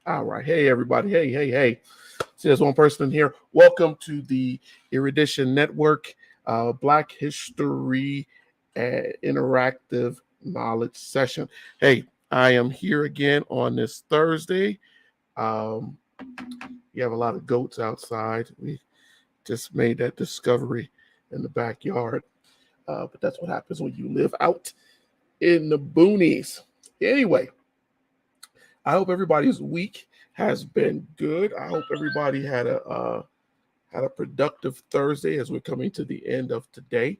All right. Hey, everybody. Hey. So there's one person in here. Welcome to the Erudition Network, Black History Interactive Knowledge Session. Hey, I am here again on this Thursday. You have a lot of goats outside. We just made that discovery in the backyard. But that's what happens when you live out in the boonies. Anyway, I hope everybody's week has been good. I hope everybody had a productive Thursday as we're coming to the end of today.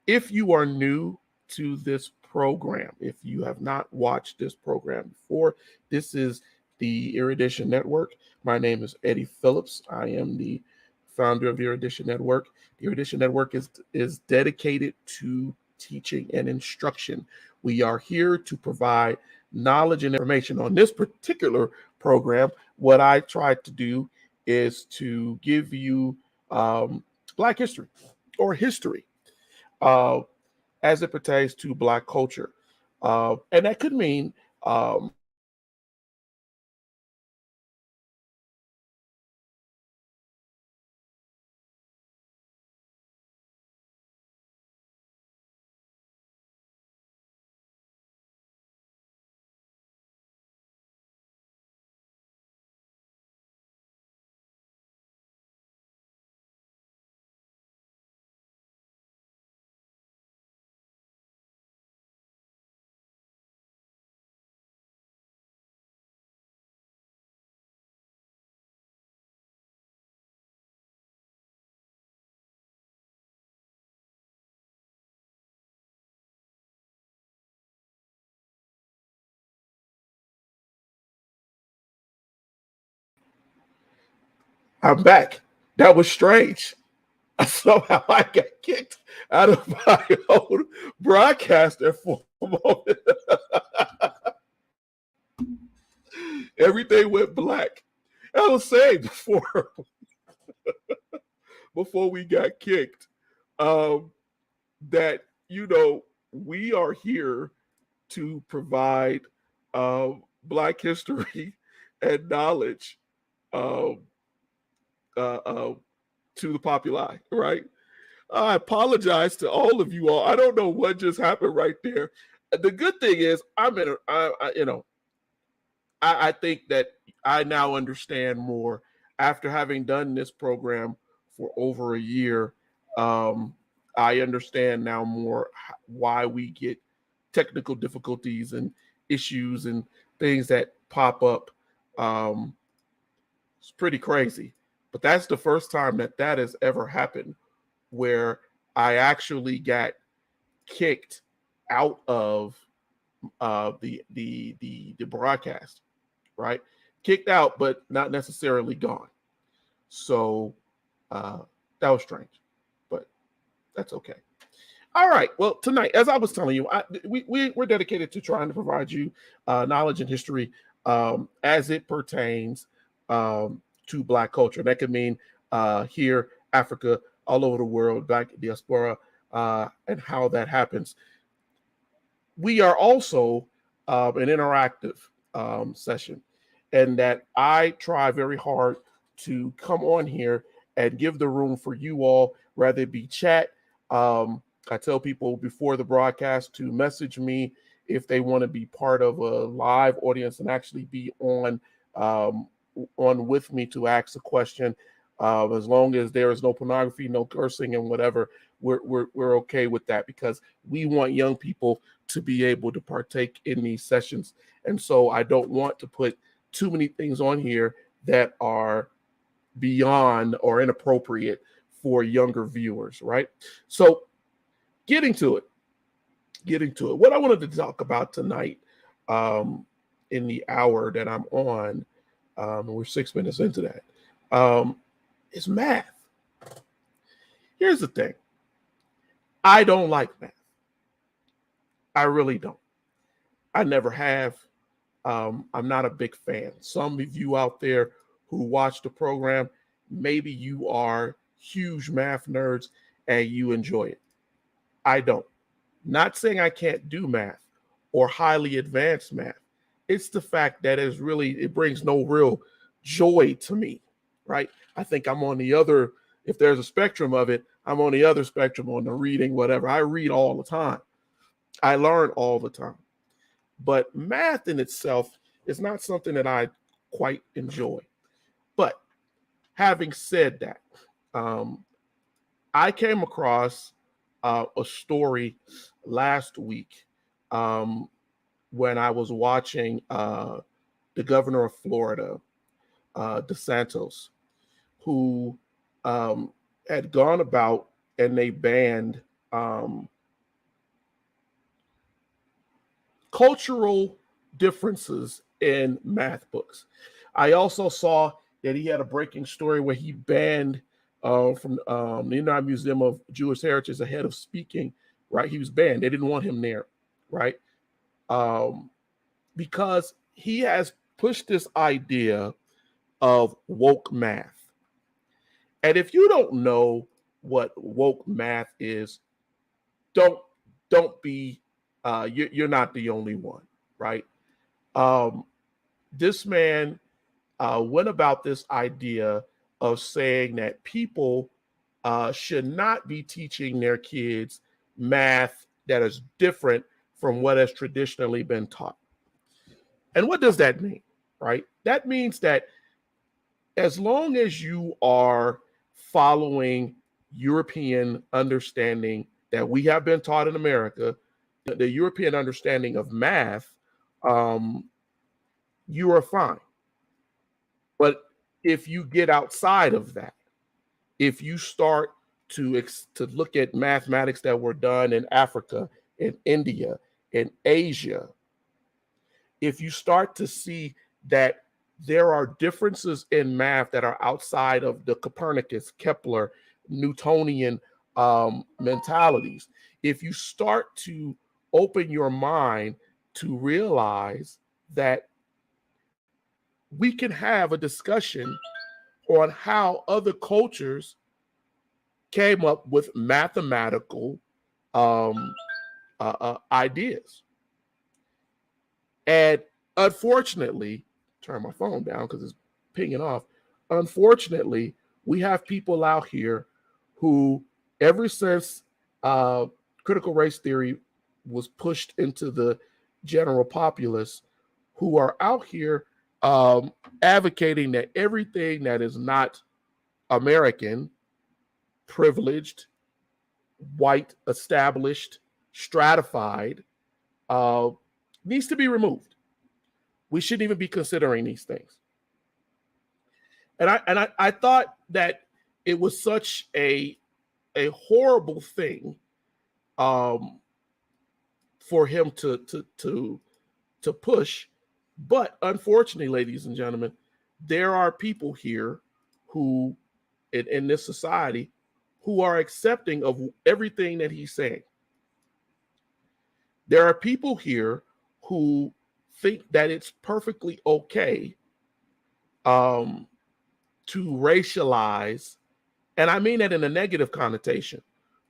If you are new to this program, if you have not watched this program before, this is the Erudition Network. My name is Eddie Phillips. I am the founder of the Erudition Network. The Erudition Network is dedicated to teaching and instruction. We are here to provide knowledge and information. On this particular program, what I tried to do is to give you Black history or history as it pertains to Black culture. And that could mean I'm back. That was strange. Somehow I got kicked out of my own broadcaster for a moment. Everything went black. I was saying before we got kicked, that we are here to provide Black history and knowledge um, to the populi, right? I apologize to all of you all. I don't know what just happened right there. The good thing is, I think that I now understand more after having done this program for over a year. I understand now more why we get technical difficulties and issues and things that pop up. It's pretty crazy, but that's the first time that has ever happened where I actually got kicked out of the broadcast, right? Kicked out, but not necessarily gone. So that was strange, but that's okay. All right. Well, tonight, as I was telling you, we're dedicated to trying to provide you knowledge and history as it pertains to Black culture. That could mean here, Africa, all over the world, Black diaspora, and how that happens. We are also an interactive session, and that I try very hard to come on here and give the room for you all, rather it be chat. I tell people before the broadcast to message me if they want to be part of a live audience and actually be on with me to ask a question. As long as there is no pornography, no cursing, and whatever, we're okay with that, because we want young people to be able to partake in these sessions. And so I don't want to put too many things on here that are beyond or inappropriate for younger viewers, right? So getting to it. What I wanted to talk about tonight in the hour that I'm on, we're 6 minutes into that, is math. Here's the thing. I don't like math. I really don't. I never have. I'm not a big fan. Some of you out there who watch the program, maybe you are huge math nerds and you enjoy it. I don't. Not saying I can't do math or highly advanced math. It's the fact that it brings no real joy to me, right? I think I'm on the other, if there's a spectrum of it, I'm on the other spectrum, on the reading, whatever. I read all the time. I learn all the time. But math in itself is not something that I quite enjoy. But having said that, I came across a story last week when I was watching the governor of Florida, DeSantis, who had gone about and they banned cultural differences in math books. I also saw that he had a breaking story where he banned from the United Museum of Jewish Heritage, a head of speaking, right? He was banned. They didn't want him there, right? Because he has pushed this idea of woke math. And if you don't know what woke math is, don't be, you're not the only one, right? This man went about this idea of saying that people should not be teaching their kids math that is different from what has traditionally been taught. And what does that mean, right? That means that as long as you are following European understanding that we have been taught in America, the European understanding of math, you are fine. But if you get outside of that, if you start to look at mathematics that were done in Africa, in India, in Asia, if you start to see that there are differences in math that are outside of the Copernicus, Kepler, Newtonian mentalities, if you start to open your mind to realize that we can have a discussion on how other cultures came up with mathematical ideas. And unfortunately, turn my phone down because it's pinging off. Unfortunately, we have people out here who, ever since critical race theory was pushed into the general populace, who are out here advocating that everything that is not American, privileged, white, established, stratified, needs to be removed. We shouldn't even be considering these things. And I thought that it was such a horrible thing for him to push. But unfortunately, ladies and gentlemen, there are people here in this society who are accepting of everything that he's saying. There are people here who think that it's perfectly okay to racialize, and I mean that in a negative connotation,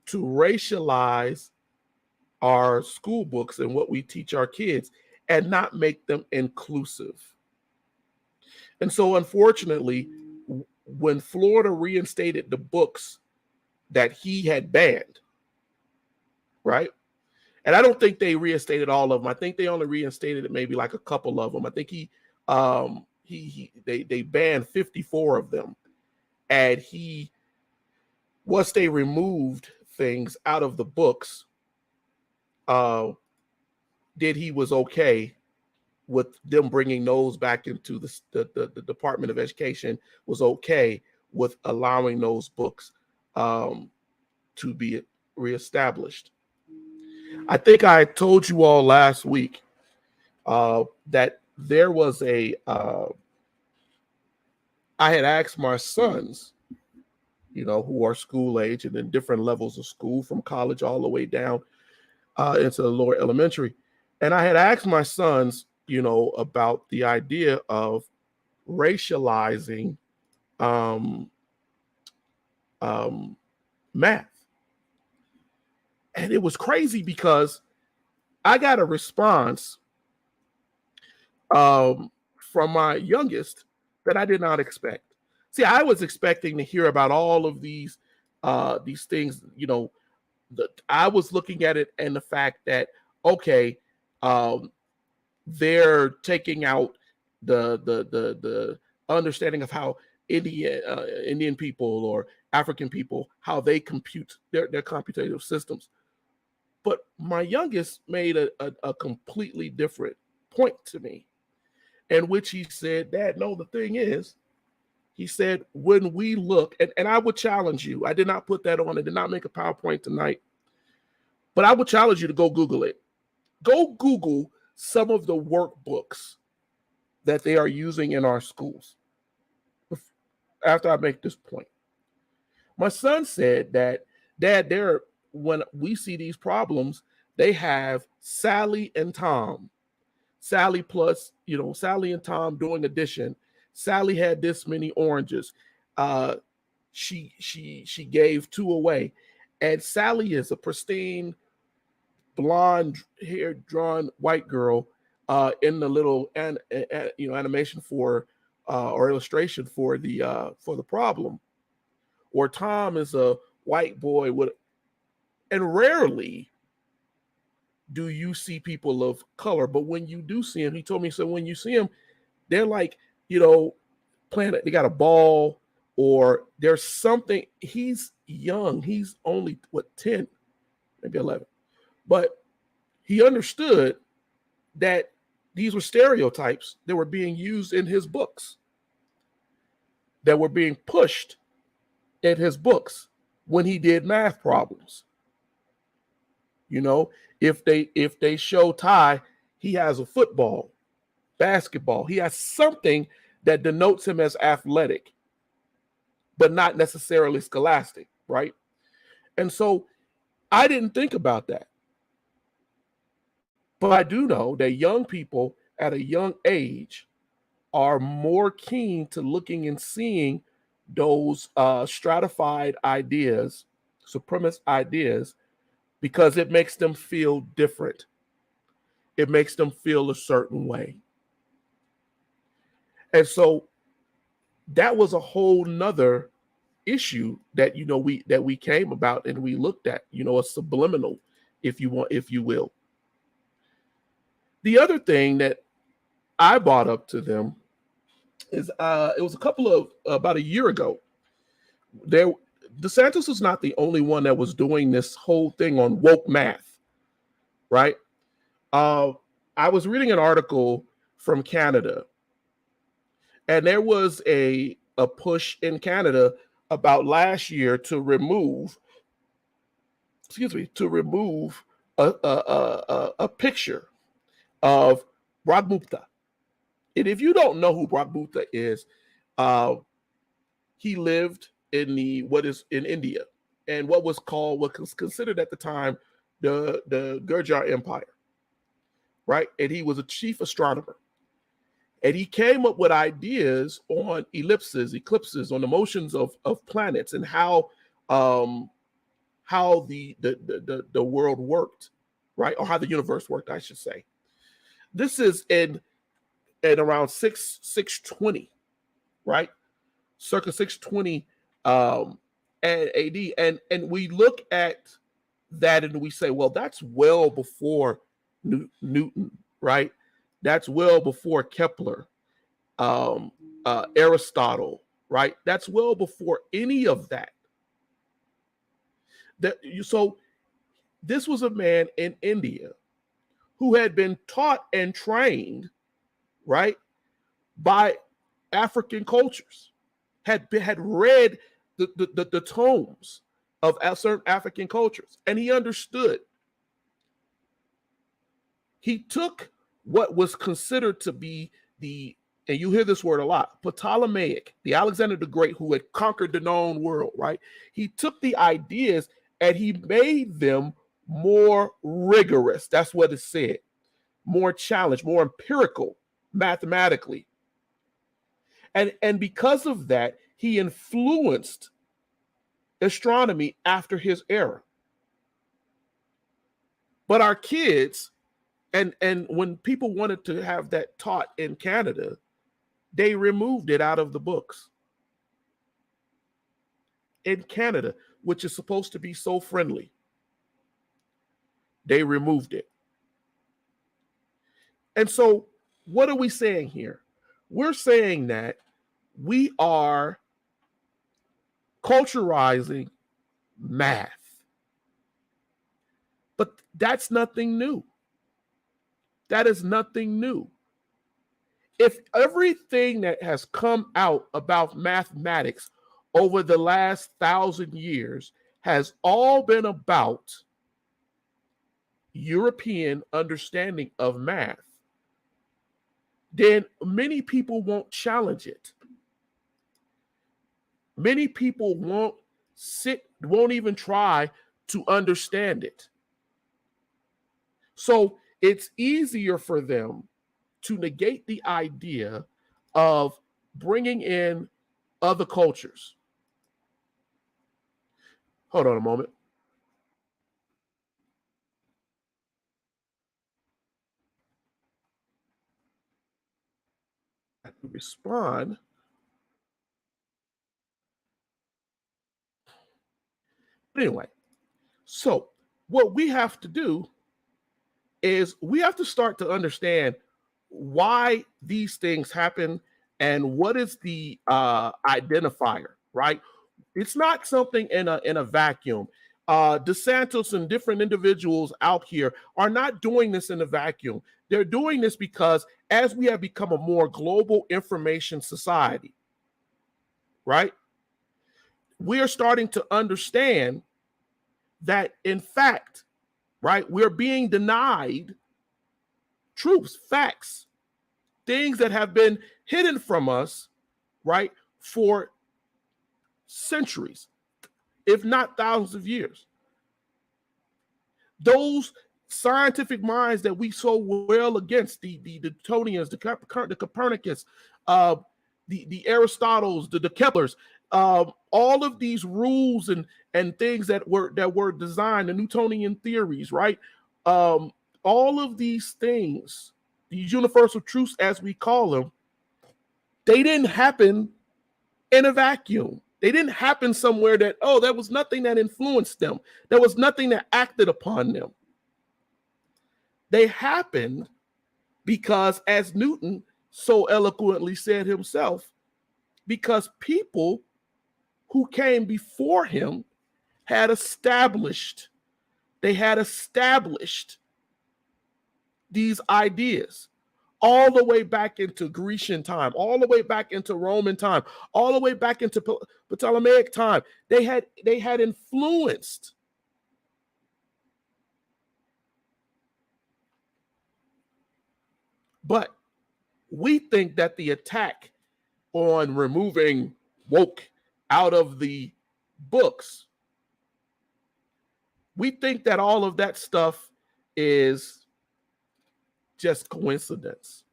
to racialize our school books and what we teach our kids and not make them inclusive. And so, unfortunately, when Florida reinstated the books that he had banned, right? And I don't think they reinstated all of them. I think they only reinstated maybe like a couple of them. I think they banned 54 of them, and once they removed things out of the books, he was okay with them bringing those back into the Department of Education, was okay with allowing those books to be reestablished. I think I told you all last week that there was I had asked my sons, who are school age and in different levels of school, from college all the way down into the lower elementary. And I had asked my sons, about the idea of racializing math. And it was crazy because I got a response from my youngest that I did not expect. See, I was expecting to hear about all of these things, I was looking at it and the fact that, okay, they're taking out the understanding of how Indian people or African people, how they compute their computative systems. But my youngest made a completely different point to me, in which he said, Dad, no, the thing is, he said, when we look, and I would challenge you, I did not put that on, I did not make a PowerPoint tonight, but I would challenge you to go Google it. Go Google some of the workbooks that they are using in our schools after I make this point. My son said that, Dad, when we see these problems, they have Sally and Tom. Sally plus, Sally and Tom doing addition. Sally had this many oranges. She gave 2 away. And Sally is a pristine, blonde hair drawn white girl in the little animation for or illustration for the problem. Or Tom is a white boy and rarely do you see people of color, but when you do see him, he told me, so when you see him, they're like, playing, they got a ball, or there's something. He's young, he's only 10, maybe 11, but he understood that these were stereotypes that were being used in his books, that were being pushed in his books when he did math problems. If they show Ty, he has a football, basketball, he has something that denotes him as athletic, but not necessarily scholastic, right? And so I didn't think about that. But I do know that young people at a young age are more keen to looking and seeing those stratified ideas, supremacist ideas, because it makes them feel different. It makes them feel a certain way. And so that was a whole nother issue that we came about and we looked at, a subliminal, if you will. The other thing that I brought up to them is it was about a year ago. DeSantis was not the only one that was doing this whole thing on woke math, right? I was reading an article from Canada, and there was a push in Canada about last year to remove a picture of Brahmgupta. And if you don't know who Brahmgupta is, he lived in in India, and what was considered at the time the Gurjar Empire. right? And he was a chief astronomer. And he came up with ideas on ellipses, eclipses, on the motions of planets, and how the world worked, right? Or how the universe worked, I should say. This is in around 620, right? Circa 620 AD. And we look at that and we say, well, that's well before Newton, right? That's well before Kepler, Aristotle, right? That's well before any of that. So this was a man in India who had been taught and trained, right, by African cultures, had read the tomes of certain African cultures, and he understood. He took what was considered to be and you hear this word a lot, Ptolemaic, the Alexander the Great, who had conquered the known world, right? He took the ideas and he made them more rigorous. That's what it said. More challenged, more empirical, mathematically. And because of that, he influenced astronomy after his era. But our kids, and when people wanted to have that taught in Canada, they removed it out of the books. In Canada, which is supposed to be so friendly, they removed it. And so what are we saying here? We're saying that we are culturalizing math. But that's nothing new. That is nothing new. If everything that has come out about mathematics over the last 1,000 years has all been about European understanding of math, then many people won't challenge it. Many people won't even try to understand it. So it's easier for them to negate the idea of bringing in other cultures. Hold on a moment. I have to respond. Anyway, so what we have to do is we have to start to understand why these things happen and what is the identifier, right? It's not something in a vacuum. DeSantis and different individuals out here are not doing this in a vacuum. They're doing this because as we have become a more global information society, right? We are starting to understand that, in fact, right, we're being denied truths, facts, things that have been hidden from us, right, for centuries, if not thousands of years. Those scientific minds that we so well against, the Newtonians, the Copernicus, the Aristotles, the Keplers, all of these rules and things that were designed, the Newtonian theories, right? All of these things, these universal truths, as we call them, they didn't happen in a vacuum. They didn't happen somewhere that, there was nothing that influenced them. There was nothing that acted upon them. They happened because, as Newton so eloquently said himself, because people who came before him had established these ideas all the way back into Grecian time, all the way back into Roman time, all the way back into Ptolemaic time. They had influenced but we think that the attack on removing woke out of the books, we think that all of that stuff is just coincidence.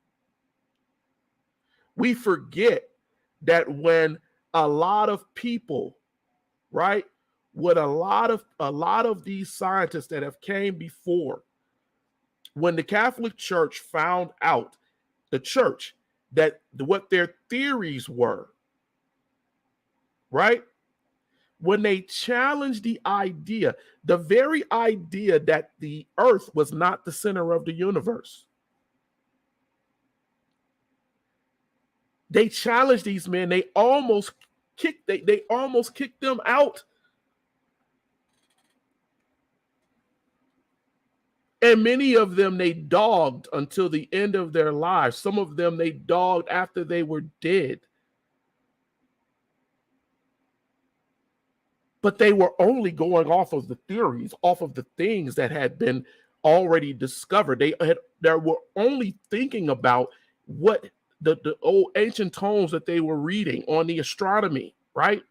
We forget that when a lot of people, right, with a lot of these scientists that have came before, when the Catholic Church found out, the church, that what their theories were, right? When they challenged the idea, the very idea that the earth was not the center of the universe. They challenged these men. They almost kicked them out. And many of them they dogged until the end of their lives. Some of them they dogged after they were dead. But they were only going off of the theories, off of the things that had been already discovered. They were only thinking about what the old ancient tomes that they were reading on the astronomy, right?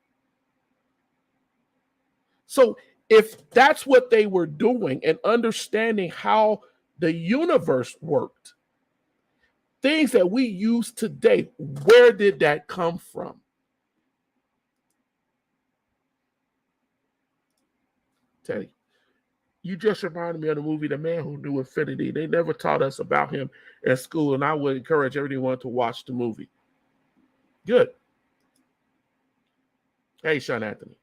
So if that's what they were doing and understanding how the universe worked, things that we use today, where did that come from? Teddy, you just reminded me of the movie The Man Who Knew Infinity. They never taught us about him at school, and I would encourage everyone to watch the movie. Good. Hey, Sean Anthony.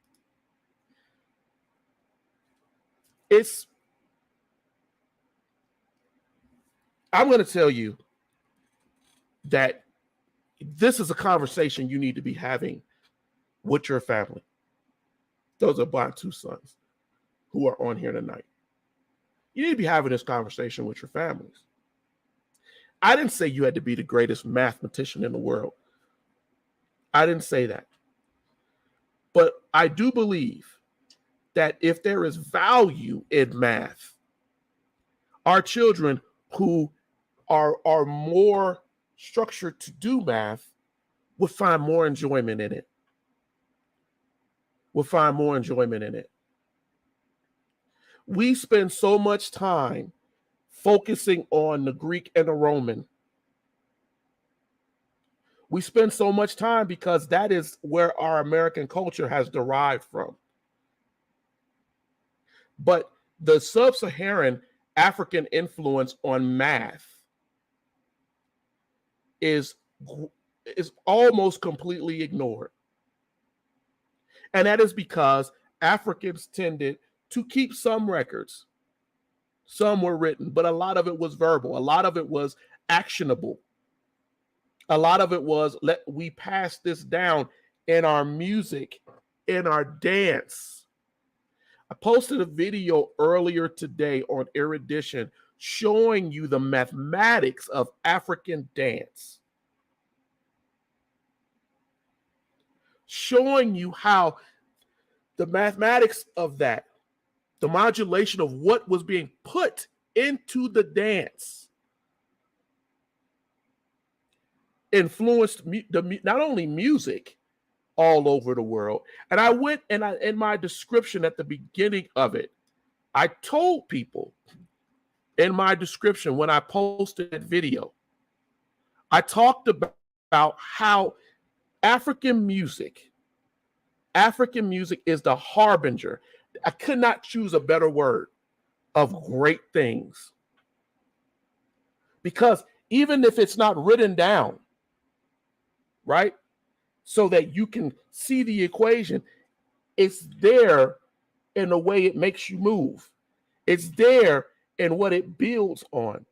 I'm going to tell you that this is a conversation you need to be having with your family. Those are my two sons who are on here tonight. You need to be having this conversation with your families. I didn't say you had to be the greatest mathematician in the world. I didn't say that. But I do believe that if there is value in math, our children who are more structured to do math will find more enjoyment in it. We spend so much time focusing on the Greek and the Roman. We spend so much time because that is where our American culture has derived from. But the sub-Saharan African influence on math is almost completely ignored. And that is because Africans tended to keep some records. Some were written, but a lot of it was verbal. A lot of it was actionable. A lot of it was, we pass this down in our music, in our dance. I posted a video earlier today on Erudition showing you the mathematics of African dance. Showing you how the mathematics of that, the modulation of what was being put into the dance, influenced not only music all over the world. And I went and in my description at the beginning of it, I told people in my description when I posted that video, I talked about how African music is the harbinger. I could not choose a better word, of great things. Because even if it's not written down, right, so that you can see the equation, it's there in the way it makes you move. It's there in what it builds on.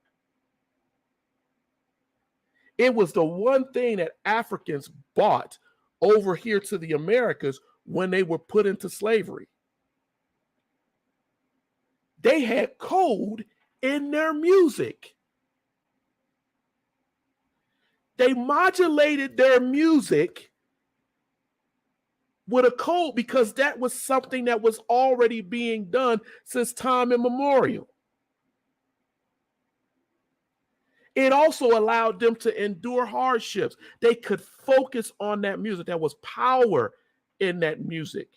It was the one thing that Africans brought over here to the Americas when they were put into slavery. They had code in their music. They modulated their music with a code because that was something that was already being done since time immemorial. It also allowed them to endure hardships. They could focus on that music. There was power in that music.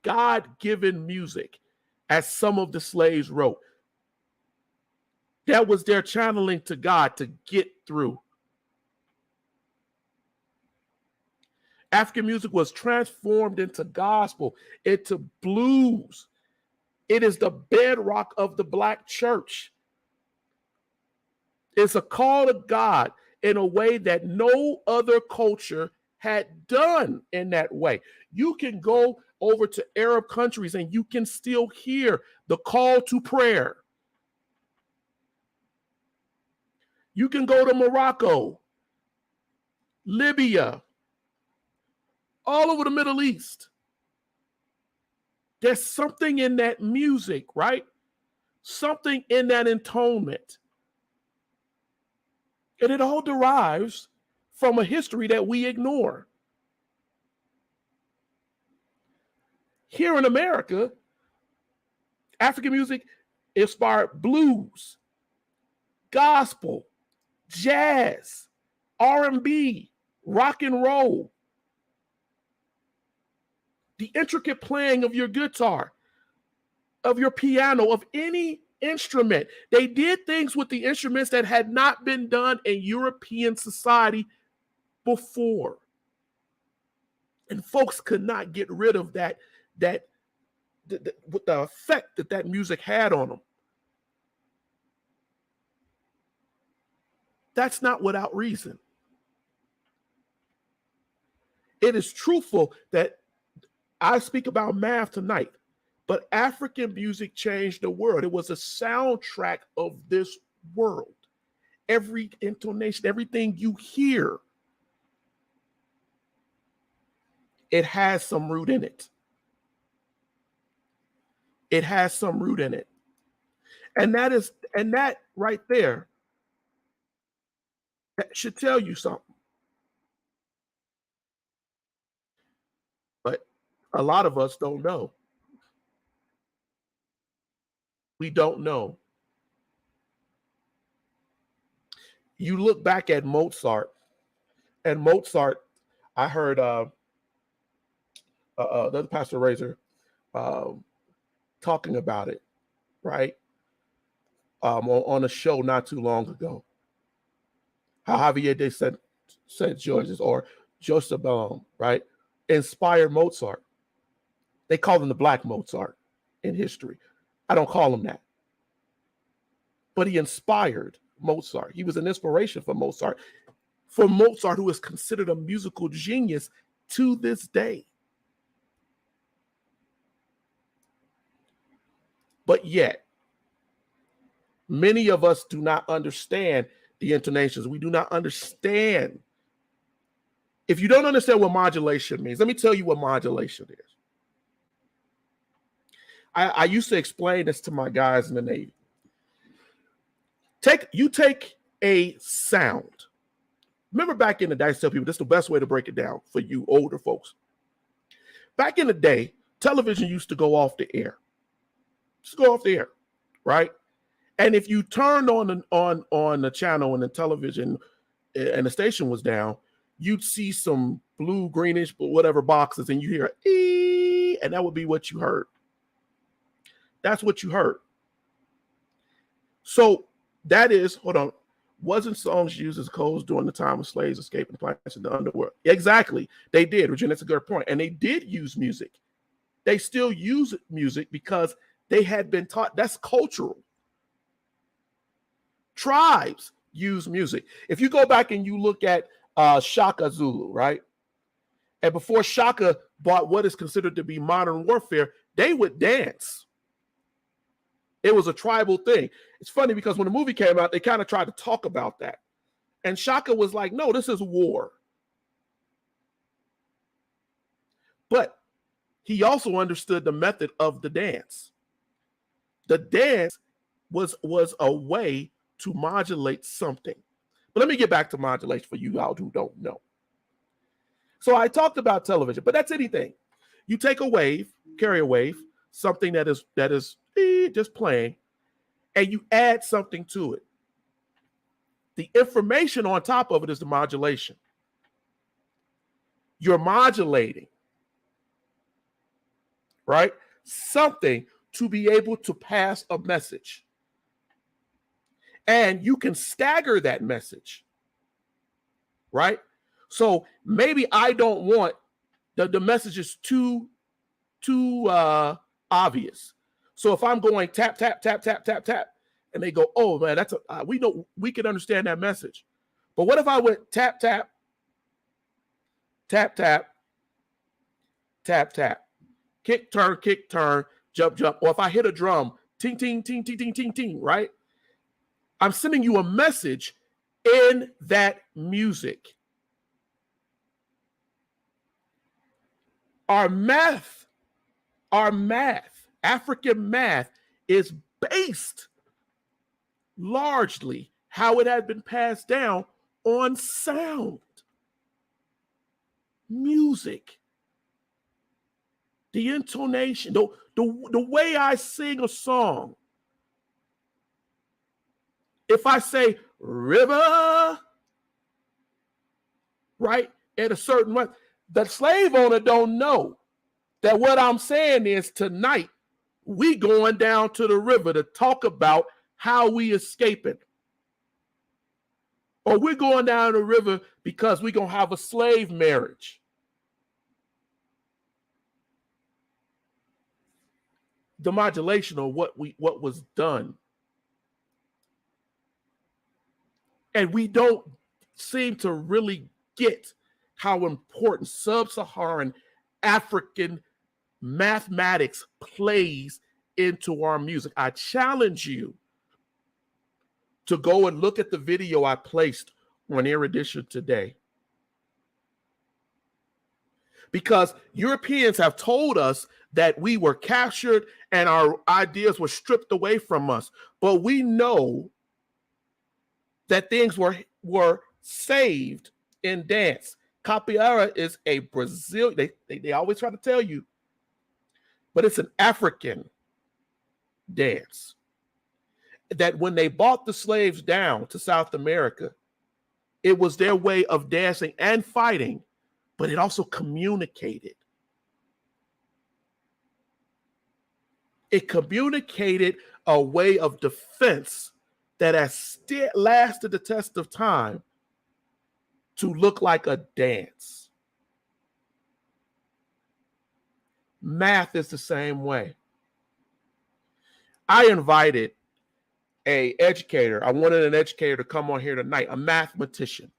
God-given music, as some of the slaves wrote. That was their channeling to God to get through. African music was transformed into gospel, into blues. It is the bedrock of the Black church. It's a call to God in a way that no other culture had done in that way. You can go over to Arab countries and you can still hear the call to prayer. You can go to Morocco, Libya, all over the Middle East. There's something in that music, right? Something in that intonement. And it all derives from a history that we ignore. Here in America, African music inspired blues, gospel, jazz, R&B, rock and roll. The intricate playing of your guitar, of your piano, of any instrument. They did things with the instruments that had not been done in European society before. And folks could not get rid of with the effect that music had on them. That's not without reason. It is truthful that I speak about math tonight, but African music changed the world. It was a soundtrack of this world. Every intonation, everything you hear, it has some root in it. It has some root in it. And that right there, that should tell you something. But a lot of us don't know. We don't know. You look back at Mozart, and Mozart, I heard the Pastor Razor talking about it, right? On a show not too long ago. How Javier de St. George's or Joseph right, inspired Mozart. They call him the Black Mozart in history. I don't call him that. But he inspired Mozart. He was an inspiration for Mozart, who is considered a musical genius to this day. But yet, many of us do not understand the intonations. We do not understand. If you don't understand what modulation means, let me tell you what modulation is. I used to explain this to my guys in the Navy. You take a sound. Remember back in the day, I tell people this is the best way to break it down for you older folks. Back in the day, television used to go off the air. Just go off the air, right? And if you turned on the channel and the television and the station was down, you'd see some blue, greenish, whatever boxes, and you hear ee, and that would be what you heard. That's what you heard. So that is, hold on, wasn't songs used as codes during the time of slaves escaping the planets in the underworld? Exactly. They did, Regina, that's a good point. And they did use music. They still use music because they had been taught that's cultural. Tribes use music. If you go back and you look at Shaka Zulu, right? And before Shaka bought what is considered to be modern warfare, they would dance. It was a tribal thing. It's funny because when the movie came out, they kind of tried to talk about that. And Shaka was like, no, this is war. But he also understood the method of the dance. The dance was a way to modulate something. But let me get back to modulation for you out who don't know. So I talked about television, but that's anything. You take a wave, carrier wave, something that is just playing, and you add something to it. The information on top of it is the modulation. You're modulating, right? Something to be able to pass a message. And you can stagger that message, right? So maybe I don't want the message is too obvious. So if I'm going tap, tap, tap, tap, tap, tap, and they go, oh man, that's we know we can understand that message. But what if I went tap, tap, tap, tap, tap, tap, kick, turn, jump, jump. Or if I hit a drum, ting, ting, ting, ting, ting, ting, ting, right? I'm sending you a message in that music. Our math, African math is based largely how it has been passed down on sound, music, the intonation, the way I sing a song. If I say river, right, at a certain way, the slave owner don't know that what I'm saying is tonight we going down to the river to talk about how we escaping. Or we're going down the river because we're going to have a slave marriage. The modulation of what was done. And we don't seem to really get how important sub-Saharan African mathematics plays into our music. I challenge you to go and look at the video I placed on Erudition today. Because Europeans have told us that we were captured and our ideas were stripped away from us. But we know that things were saved in dance. Capoeira is a Brazilian, they always try to tell you, but it's an African dance. That when they brought the slaves down to South America, it was their way of dancing and fighting, but it also communicated. It communicated a way of defense that has still lasted the test of time to look like a dance. Math is the same way. I invited an educator. I wanted an educator to come on here tonight, a mathematician.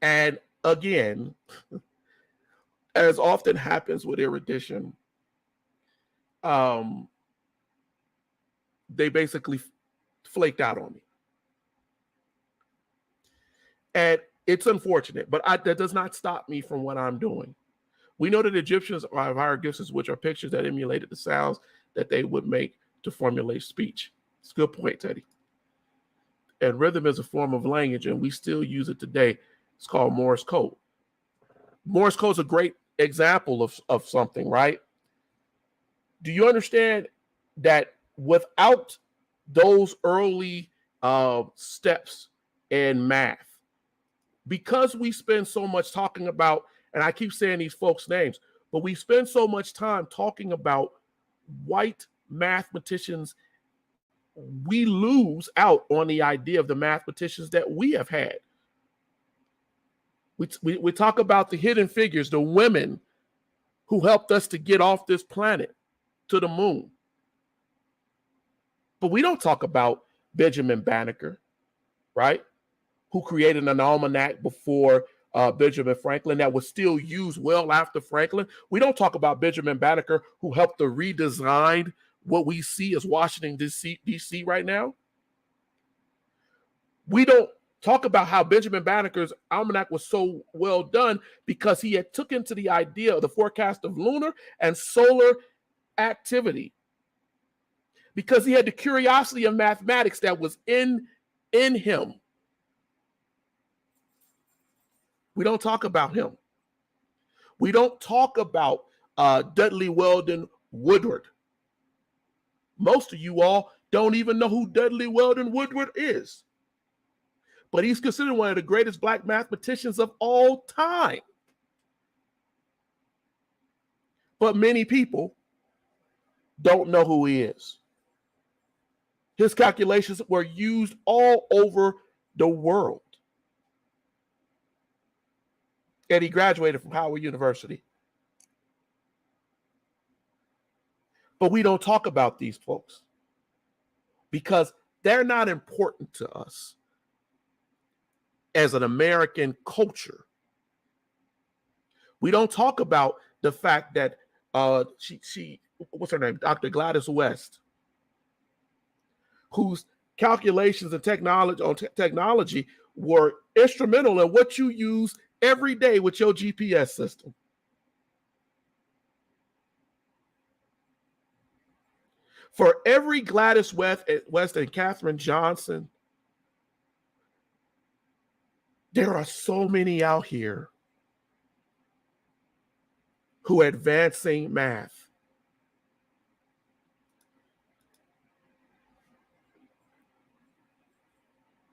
And again, as often happens with Erudition, they basically flaked out on me. And it's unfortunate, but that does not stop me from what I'm doing. We know that Egyptians have hieroglyphs, which are pictures that emulated the sounds that they would make to formulate speech. It's a good point, Teddy. And rhythm is a form of language, and we still use it today. It's called Morse code. Morse code is a great example of something, right? Do you understand that without those early steps in math, because we spend so much talking about, and I keep saying these folks' names, but we spend so much time talking about white mathematicians, we lose out on the idea of the mathematicians that we have had. We talk about the hidden figures, the women who helped us to get off this planet to the moon. But we don't talk about Benjamin Banneker, right? Who created an almanac before Benjamin Franklin that was still used well after Franklin. We don't talk about Benjamin Banneker, who helped to redesign what we see as Washington, D.C. right now. We don't talk about how Benjamin Banneker's almanac was so well done because he had took into the idea of the forecast of lunar and solar activity. Because he had the curiosity of mathematics that was in him. We don't talk about him. We don't talk about Dudley, Weldon, Woodward. Most of you all don't even know who Dudley, Weldon, Woodward is. But he's considered one of the greatest black mathematicians of all time. But many people don't know who he is. His calculations were used all over the world. And he graduated from Howard University. But we don't talk about these folks because they're not important to us as an American culture. We don't talk about the fact that she what's her name? Dr. Gladys West, whose calculations and technology were instrumental in what you use every day with your GPS system. For every Gladys West and Katherine Johnson, there are so many out here who are advancing math.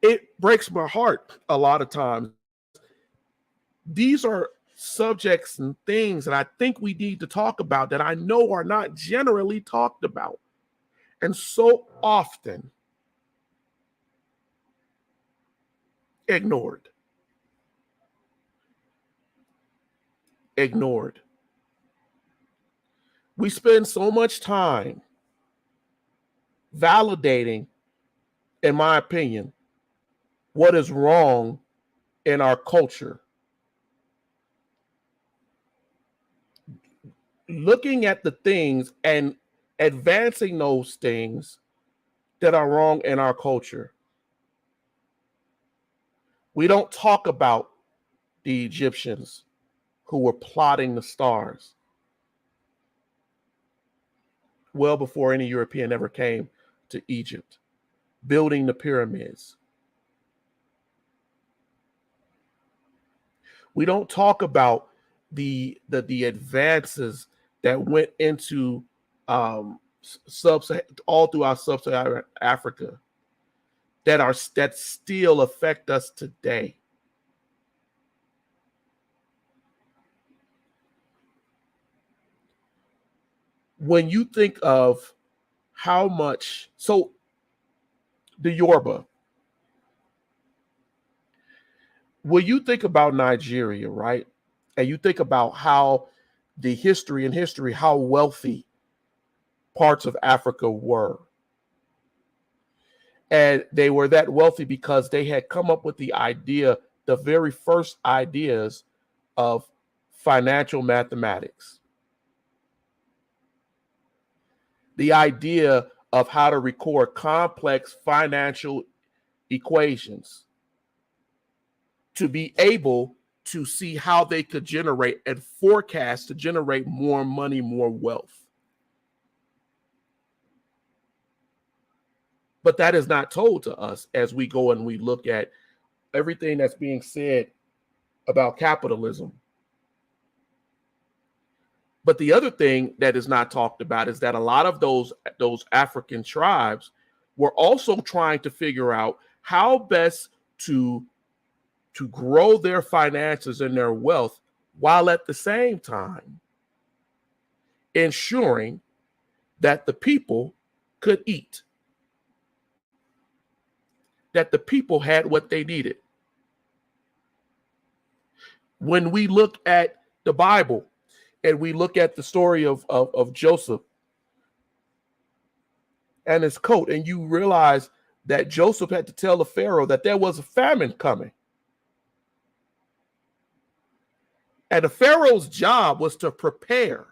It breaks my heart a lot of times. These are subjects and things that I think we need to talk about that I know are not generally talked about. And so often ignored. We spend so much time validating, in my opinion, what is wrong in our culture. Looking at the things and advancing those things that are wrong in our culture. We don't talk about the Egyptians who were plotting the stars well before any European ever came to Egypt, building the pyramids. We don't talk about the advances that went into all throughout sub-Saharan Africa that still affect us today. When you think of how much, so the Yoruba, when you think about Nigeria, right? And you think about how the history, how wealthy parts of Africa were. And they were that wealthy because they had come up with the very first ideas of financial mathematics. The idea of how to record complex financial equations to be able to see how they could generate and forecast to generate more money, more wealth. But that is not told to us as we go and we look at everything that's being said about capitalism. But the other thing that is not talked about is that a lot of those African tribes were also trying to figure out how best to grow their finances and their wealth while at the same time ensuring that the people could eat, that the people had what they needed. When we look at the Bible and we look at the story of Joseph and his coat, and you realize that Joseph had to tell the Pharaoh that there was a famine coming. And the Pharaoh's job was to prepare.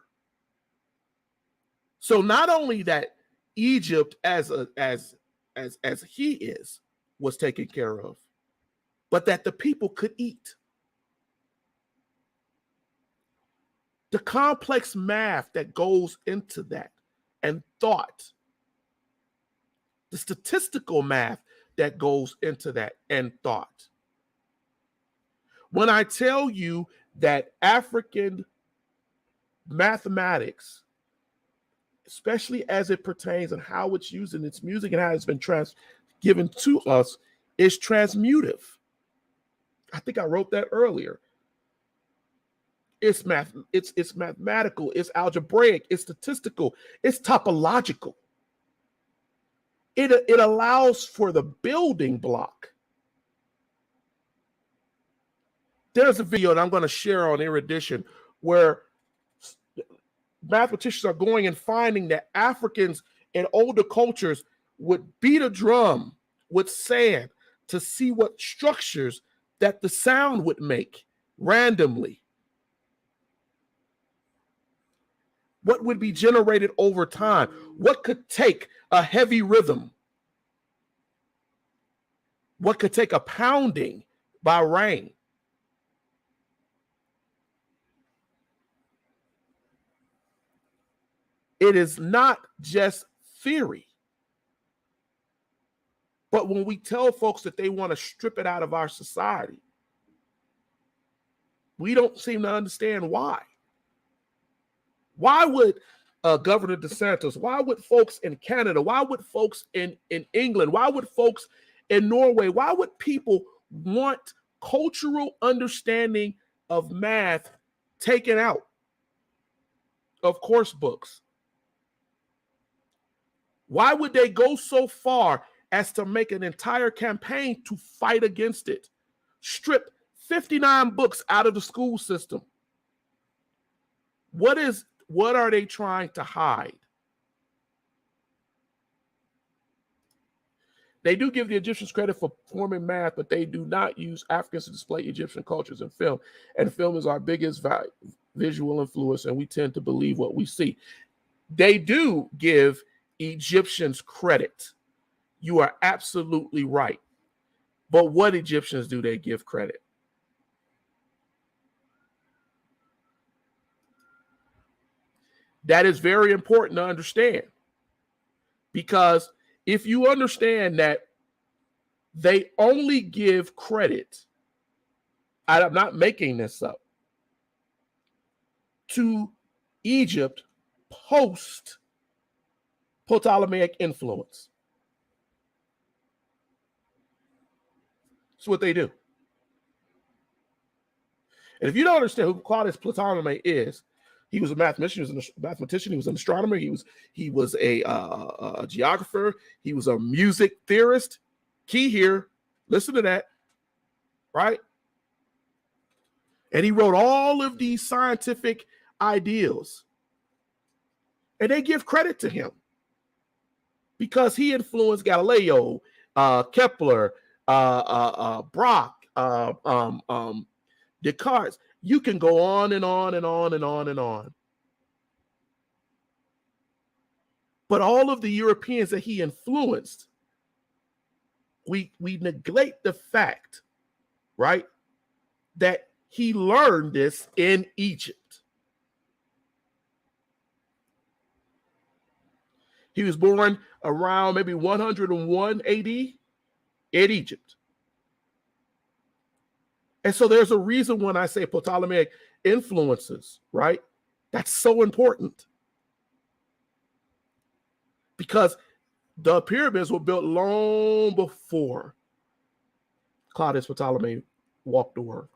So not only that Egypt as he is was taken care of, but that the people could eat. The complex math that goes into that and thought, the statistical math that goes into that and thought. When I tell you that African mathematics, especially as it pertains and how it's used in its music and how it's been given to us, is transmutive. I think I wrote that earlier. It's mathematical, it's algebraic, it's statistical, it's topological. It allows for the building block. There's a video that I'm going to share on Erudition where mathematicians are going and finding that Africans in older cultures would beat a drum with sand to see what structures that the sound would make randomly. What would be generated over time? What could take a heavy rhythm? What could take a pounding by rain? It is not just theory. But when we tell folks that they want to strip it out of our society, we don't seem to understand why. Why would Governor DeSantis, why would folks in Canada, why would folks in England, why would folks in Norway, why would people want cultural understanding of math taken out of course books? Why would they go so far as to make an entire campaign to fight against it? Strip 59 books out of the school system. What are they trying to hide? They do give the Egyptians credit for performing math, but they do not use Africans to display Egyptian cultures in film. And film is our biggest visual influence, and we tend to believe what we see. They do give Egyptians credit. You are absolutely right. But what Egyptians do they give credit? That is very important to understand, because if you understand that they only give credit, I'm not making this up, to Egypt post Ptolemaic influence. That's what they do. And if you don't understand who Claudius Ptolemy is, he was a mathematician. He was an astronomer. He was a geographer. He was a music theorist. Key here, listen to that, right? And he wrote all of these scientific ideals. And they give credit to him because he influenced Galileo, Kepler, Brock, Descartes. You can go on and on and on and on and on. But all of the Europeans that he influenced, we neglect the fact, right, that he learned this in Egypt. He was born around maybe 101 AD in Egypt. And so there's a reason when I say Ptolemaic influences, right? That's so important. Because the pyramids were built long before Claudius Ptolemy walked the earth.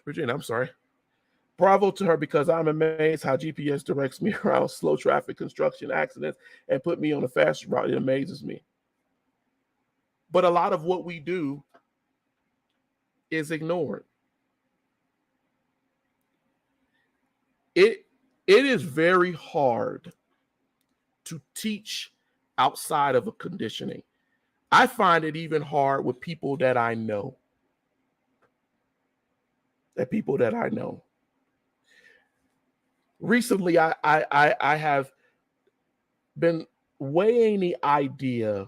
Virginia, I'm sorry. Bravo to her, because I'm amazed how GPS directs me around slow traffic, construction, accidents, and put me on a fast route. It amazes me. But a lot of what we do is ignored. It is very hard to teach outside of a conditioning. I find it even hard with people that I know. Recently, I have been weighing the idea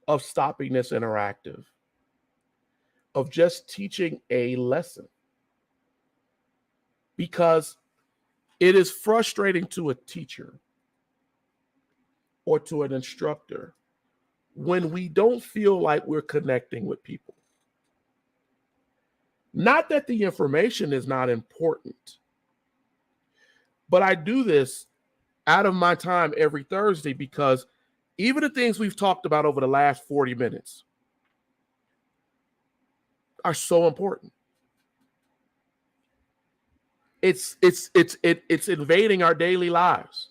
of stopping this interactive, of just teaching a lesson, because it is frustrating to a teacher or to an instructor when we don't feel like we're connecting with people. Not that the information is not important, but I do this out of my time every Thursday because even the things we've talked about over the last 40 minutes are so important. It's invading our daily lives.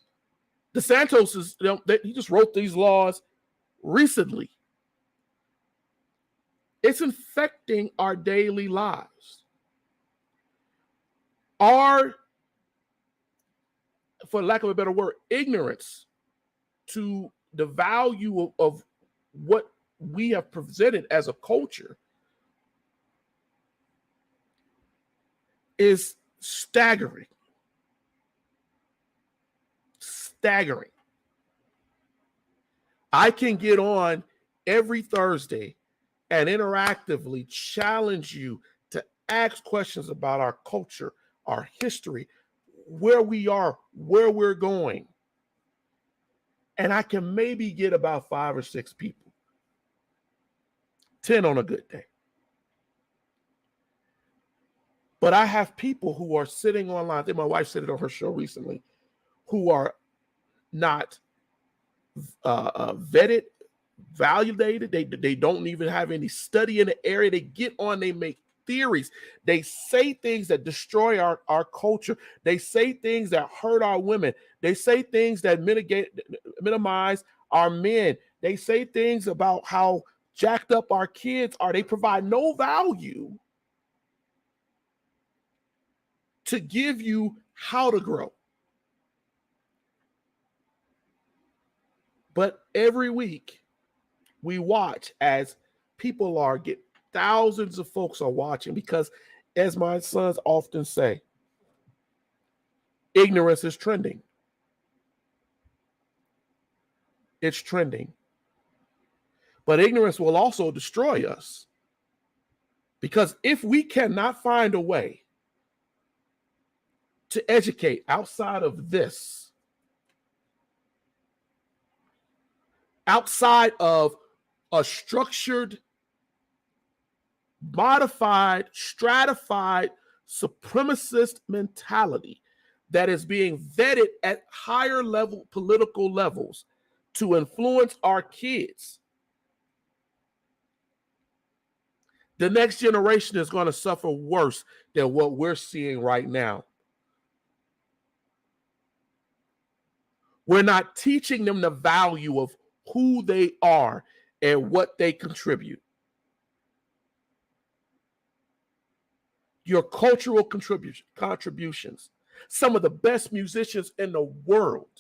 DeSantis is, he just wrote these laws recently. It's infecting our daily lives. Our, for lack of a better word, ignorance to the value of what we have presented as a culture is staggering. Staggering. I can get on every Thursday and interactively challenge you to ask questions about our culture, our history, where we are, where we're going. And I can maybe get about 5 or 6 people, 10 on a good day. But I have people who are sitting online, I think my wife said it on her show recently, who are not vetted, validated. They don't even have any study in the area. They get on, they make theories. They say things that destroy our culture. They say things that hurt our women. They say things that minimize our men. They say things about how jacked up our kids are. They provide no value to give you how to grow. But every week we watch as people thousands of folks are watching because, as my sons often say, ignorance is trending. It's trending. But ignorance will also destroy us. Because if we cannot find a way to educate outside of this, outside of a structured, modified, stratified, supremacist mentality that is being vetted at higher level political levels to influence our kids, the next generation is going to suffer worse than what we're seeing right now. We're not teaching them the value of who they are and what they contribute. Your cultural contributions. Some of the best musicians in the world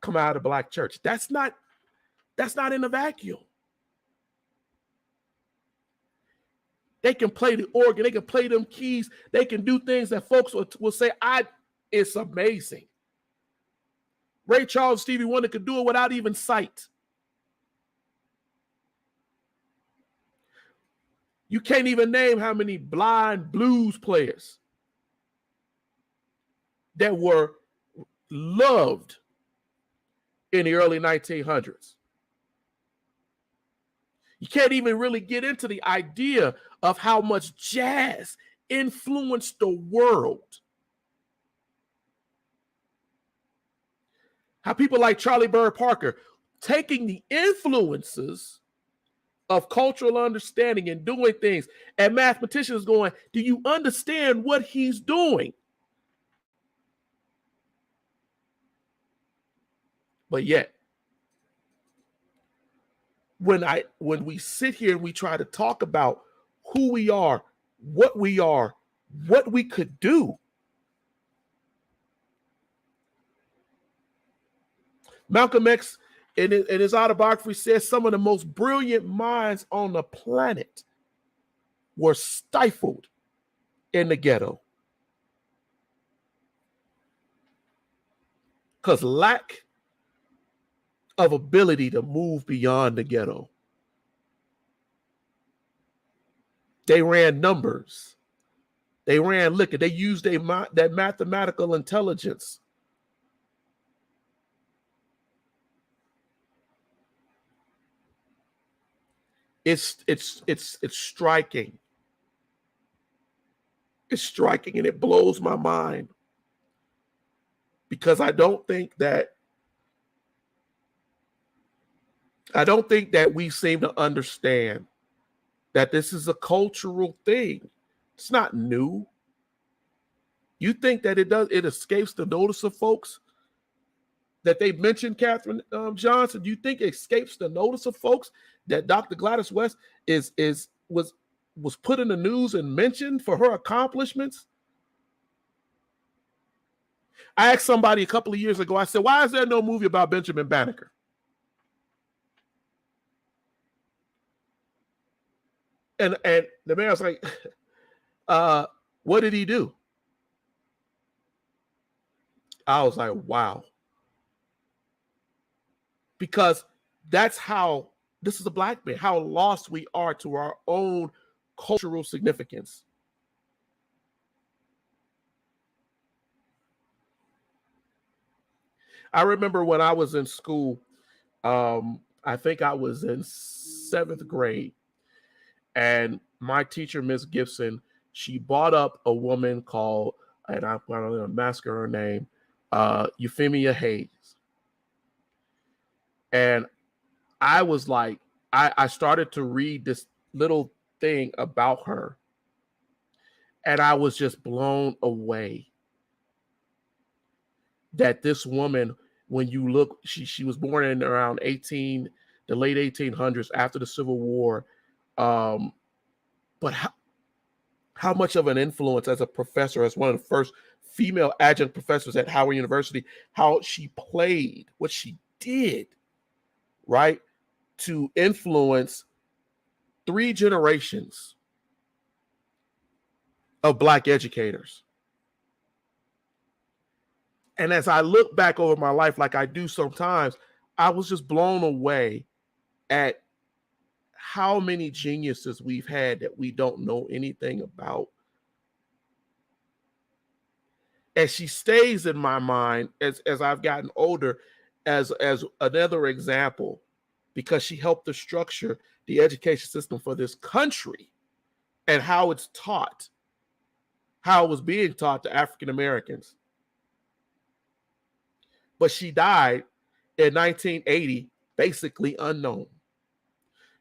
come out of Black church. That's not in a vacuum. They can play the organ. They can play them keys. They can do things that folks will say, it's amazing. Ray Charles, Stevie Wonder could do it without even sight. You can't even name how many blind blues players that were loved in the early 1900s. You can't even really get into the idea of how much jazz influenced the world. How people like Charlie Bird Parker taking the influences of cultural understanding and doing things, and mathematicians going, do you understand what he's doing? But yet, when we sit here and we try to talk about who we are, what we could do, Malcolm X in his autobiography says some of the most brilliant minds on the planet were stifled in the ghetto because lack of ability to move beyond the ghetto. They ran numbers. They ran liquor. They used that mathematical intelligence. It's striking. It's striking, and it blows my mind because I don't think that we seem to understand that this is a cultural thing. It's not new. You think that it escapes the notice of folks that they mentioned Katherine Johnson? Do you think it escapes the notice of folks that Dr. Gladys West was put in the news and mentioned for her accomplishments? I asked somebody a couple of years ago, I said, why is there no movie about Benjamin Banneker? And the man was like, what did he do? I was like, wow. Because that's how, this is a Black man, how lost we are to our own cultural significance. I remember when I was in school, I think I was in 7th grade, and my teacher, Miss Gibson, she brought up a woman called, and I'm going to massacre her name, Euphemia Hayes. And I was like, I started to read this little thing about her, and I was just blown away that this woman, when you look, she was born in around the late 1800s, after the Civil War. But how much of an influence as a professor, as one of the first female adjunct professors at Howard University, how she played, what she did, right, to influence 3 generations of Black educators. And as I look back over my life, like I do sometimes, I was just blown away at how many geniuses we've had that we don't know anything about. And she stays in my mind as I've gotten older as another example, because she helped to structure the education system for this country and how it's taught, how it was being taught to African Americans. But she died in 1980, basically unknown.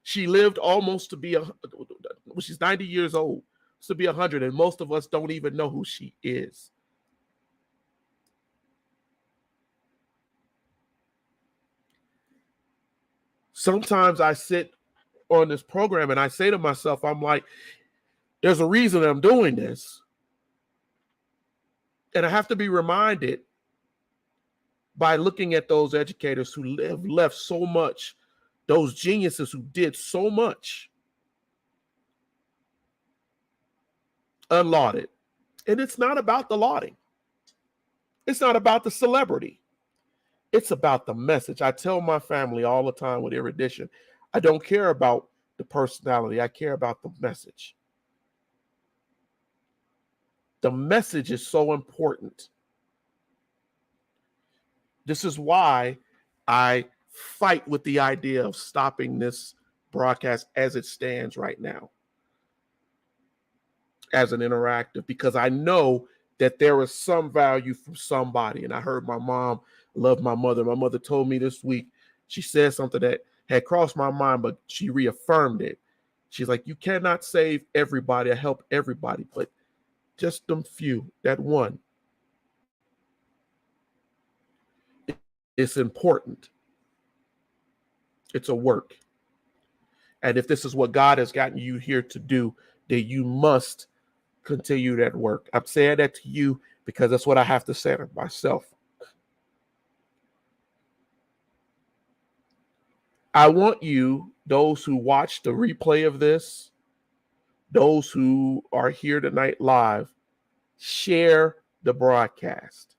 She lived almost to be, she's 90 years old, to be 100, and most of us don't even know who she is. Sometimes I sit on this program and I say to myself, I'm like, there's a reason I'm doing this. And I have to be reminded by looking at those educators who have left so much, those geniuses who did so much unlauded. And it's not about the lauding. It's not about the celebrity. It's about the message. I tell my family all the time with Erudition, I don't care about the personality. I care about the message. The message is so important. This is why I fight with the idea of stopping this broadcast as it stands right now, as an interactive, because I know that there is some value from somebody. And I heard my mom love my mother. My mother told me this week, she said something that had crossed my mind, but she reaffirmed it. She's like, you cannot save everybody or help everybody, but just them few, that one. It's important. It's a work. And if this is what God has gotten you here to do, then you must continue that work. I'm saying that to you because that's what I have to say to myself. I want you, those who watch the replay of this, those who are here tonight live, share the broadcast.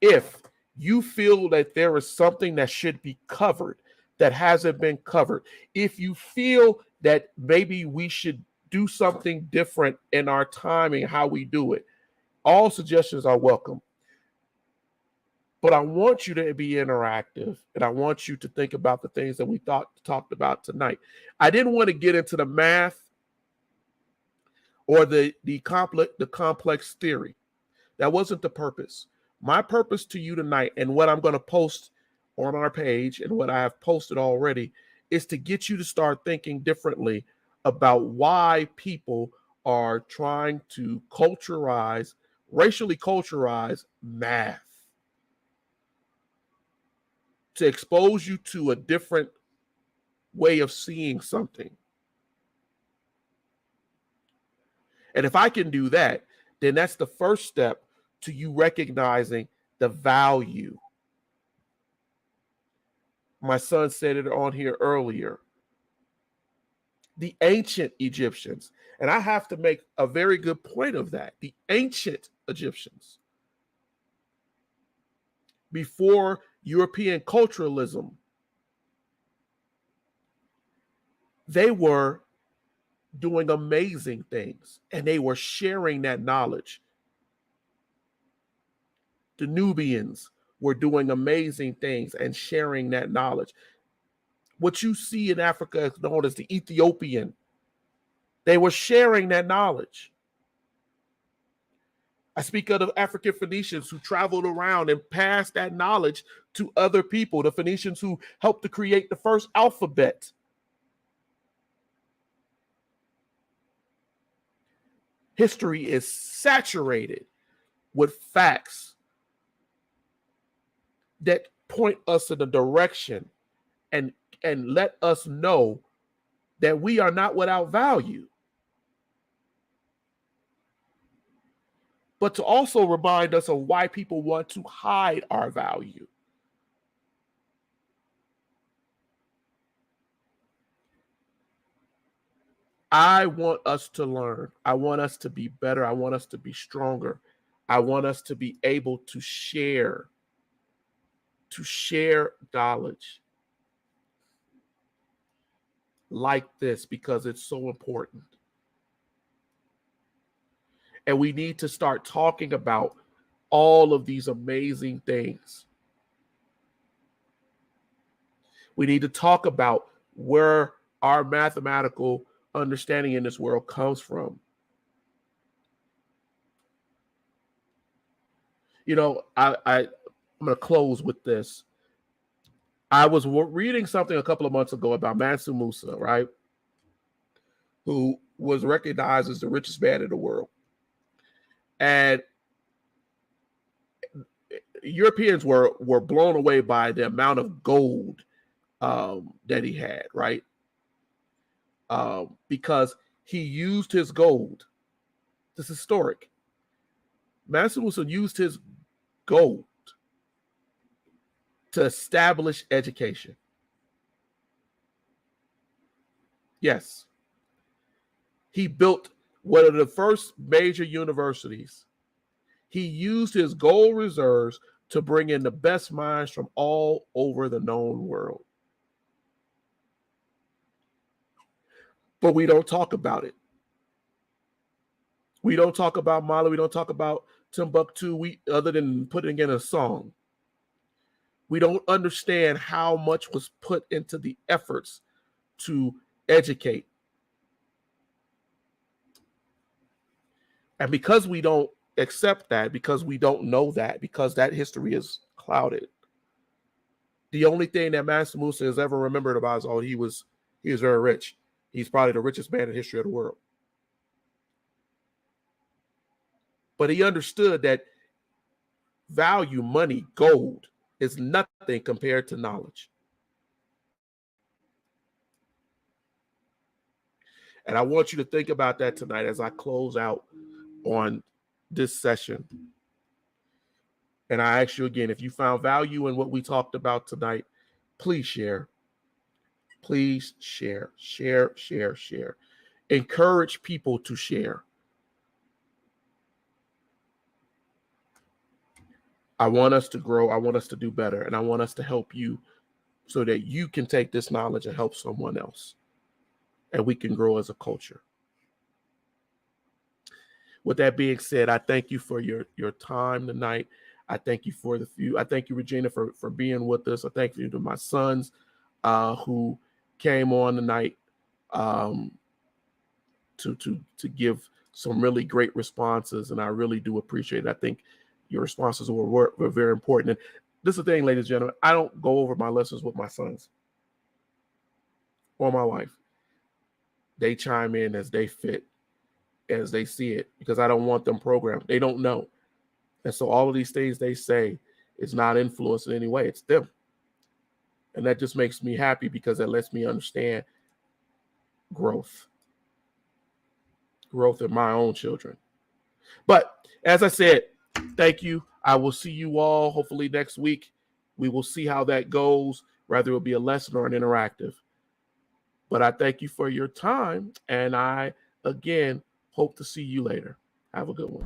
If you feel that there is something that should be covered that hasn't been covered, if you feel that maybe we should do something different in our timing, how we do it, all suggestions are welcome. But I want you to be interactive, and I want you to think about the things that we talked about tonight. I didn't want to get into the math or the complex theory. That wasn't the purpose. My purpose to you tonight, and what I'm going to post on our page and what I have posted already, is to get you to start thinking differently about why people are trying to culturalize racially culturalized math to expose you to a different way of seeing something. And if I can do that, then that's the first step to you recognizing the value. My son said it on here earlier. The ancient Egyptians, and I have to make a very good point of that. The ancient Egyptians, before European culturalism, they were doing amazing things, and they were sharing that knowledge. The Nubians were doing amazing things and sharing that knowledge. What you see in Africa is known as the Ethiopian. They were sharing that knowledge. I speak of the African Phoenicians who traveled around and passed that knowledge to other people, the Phoenicians who helped to create the first alphabet. History is saturated with facts that point us in a direction and let us know that we are not without value. But to also remind us of why people want to hide our value. I want us to learn. I want us to be better. I want us to be stronger. I want us to be able to share knowledge like this because it's so important. And we need to start talking about all of these amazing things. We need to talk about where our mathematical understanding in this world comes from. You know, I'm going to close with this. I was reading something a couple of months ago about Mansa Musa, right? Who was recognized as the richest man in the world. And Europeans were blown away by the amount of gold that he had, right? Because he used his gold. This is historic. Mansa Musa used his gold to establish education. Yes. He built one of the first major universities. He used his gold reserves to bring in the best minds from all over the known world. But we don't talk about it. We don't talk about Mali. We don't talk about Timbuktu, other than putting in a song. We don't understand how much was put into the efforts to educate. And because we don't accept that, because we don't know that, because that history is clouded, the only thing that Mansa Musa has ever remembered about is, oh, he was very rich. He's probably the richest man in the history of the world. But he understood that value, money, gold, is nothing compared to knowledge. And I want you to think about that tonight as I close out on this session. And I ask you again, if you found value in what we talked about tonight, please share. Please share. Encourage people to share. I want us to grow. I want us to do better. And I want us to help you so that you can take this knowledge and help someone else. And we can grow as a culture. With that being said, I thank you for your time tonight. I thank you for I thank you, Regina, for being with us. I thank you to my sons who came on tonight to give some really great responses. And I really do appreciate it. I think your responses were very important. And this is the thing, ladies and gentlemen, I don't go over my lessons with my sons or my wife. They chime in as they fit, as they see it, because I don't want them programmed. They don't know. And so all of these things they say is not influenced in any way. It's them. And that just makes me happy because that lets me understand growth in my own children. But as I said, thank you. I will see you all hopefully next week. We will see how that goes, whether it will be a lesson or an interactive. But I thank you for your time. And I, again, hope to see you later. Have a good one.